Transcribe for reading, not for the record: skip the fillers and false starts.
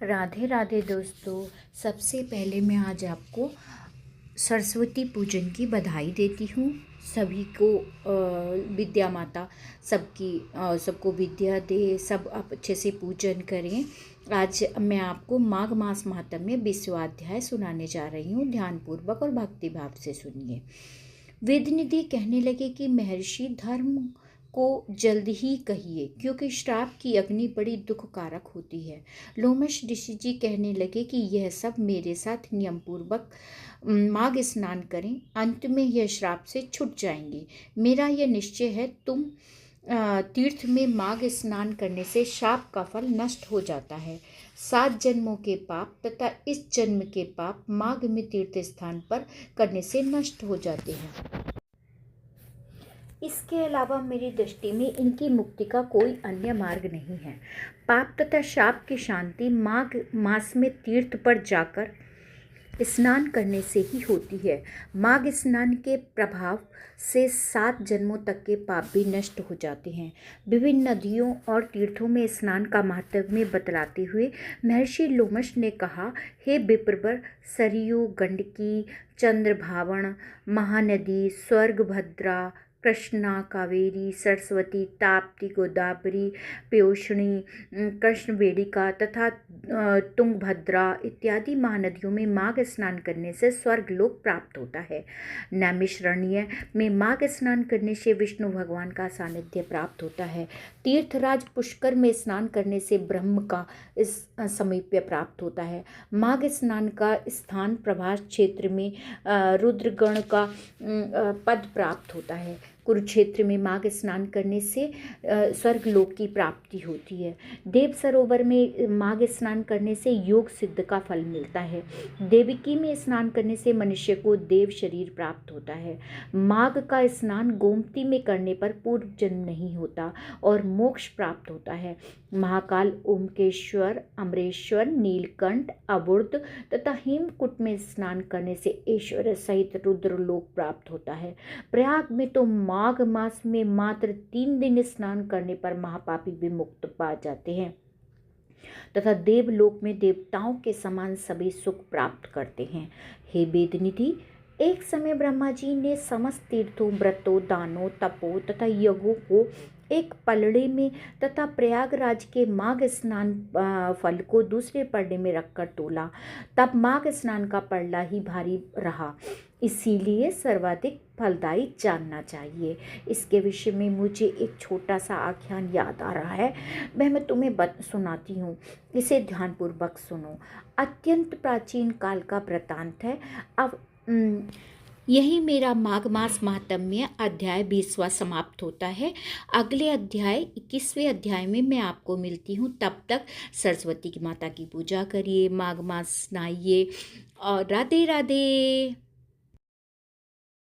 राधे राधे दोस्तों। सबसे पहले मैं आज आपको सरस्वती पूजन की बधाई देती हूँ। सभी को विद्या माता सबको विद्या दे, सब आप अच्छे से पूजन करें। आज मैं आपको माघ मास महात्म्य 20वां अध्याय सुनाने जा रही हूँ। ध्यानपूर्वक और भक्ति भाव से सुनिए। वेदनिधि कहने लगे कि महर्षि, धर्म को जल्द ही कहिए, क्योंकि श्राप की अग्नि बड़ी दुखकारक होती है। लोमश ऋषि जी कहने लगे कि यह सब मेरे साथ नियम पूर्वक माघ स्नान करें, अंत में यह श्राप से छूट जाएंगे। मेरा यह निश्चय है, तुम तीर्थ में माघ स्नान करने से शाप का फल नष्ट हो जाता है। 7 जन्मों के पाप तथा इस जन्म के पाप माघ में तीर्थ स्थान पर करने से नष्ट हो जाते हैं। इसके अलावा मेरी दृष्टि में इनकी मुक्ति का कोई अन्य मार्ग नहीं है। पाप तथा शाप की शांति माघ मास में तीर्थ पर जाकर स्नान करने से ही होती है। माघ स्नान के प्रभाव से 7 जन्मों तक के पाप भी नष्ट हो जाते हैं। विभिन्न नदियों और तीर्थों में स्नान का महत्व बतलाते हुए महर्षि लोमश ने कहा, हे विप्रवर, सरयू, गंडकी, चंद्रभावण, महानदी, स्वर्गभद्रा, कृष्णा, कावेरी, सरस्वती, ताप्ती, गोदावरी, पयोष्णी, कृष्णवेदिका तथा तुंगभद्रा इत्यादि महानदियों में माघ स्नान करने से स्वर्गलोक प्राप्त होता है। नैमिषारण्य में माघ स्नान करने से विष्णु भगवान का सानिध्य प्राप्त होता है। तीर्थराज पुष्कर में स्नान करने से ब्रह्म का इस समीप्य प्राप्त होता है। माघ स्नान का स्थान प्रभास क्षेत्र में रुद्रगण का पद प्राप्त होता है। कुरुक्षेत्र में माघ स्नान करने से स्वर्गलोक की प्राप्ति होती है। देव सरोवर में माघ स्नान करने से योग सिद्ध का फल मिलता है। देवकी में स्नान करने से मनुष्य को देव शरीर प्राप्त होता है। माघ का स्नान गोमती में करने पर पूर्व जन्म नहीं होता और मोक्ष प्राप्त होता है। महाकाल, ओमकेश्वर, अमरेश्वर, नीलकंठ, अबुर्द तथा हेमकुट में स्नान करने से ऐश्वर्य सहित रुद्रलोक प्राप्त होता है। प्रयाग में तो माघ मास में मात्र 3 दिन स्नान करने पर महापापी विमुक्त पा जाते हैं तथा देवलोक में देवताओं के समान सभी सुख प्राप्त करते हैं। हे वेदनिधि, एक समय ब्रह्मा जी ने समस्त तीर्थों, व्रतों, दानों, तपों तथा यज्ञों को एक पलड़े में तथा प्रयागराज के माघ स्नान फल को दूसरे पलड़े में रखकर तोला। तब माघ स्नान का पलड़ा ही भारी रहा, इसीलिए सर्वाधिक फलदायी जानना चाहिए। इसके विषय में मुझे एक छोटा सा आख्यान याद आ रहा है, वह मैं तुम्हें सुनाती हूँ। इसे ध्यानपूर्वक सुनो। अत्यंत प्राचीन काल का वृतांत है। अब यही मेरा माघ मास महात्म्य अध्याय 20वां समाप्त होता है। अगले अध्याय 21वें अध्याय में मैं आपको मिलती हूँ। तब तक सरस्वती की माता की पूजा करिए, माघ मास नहाइए और राधे राधे।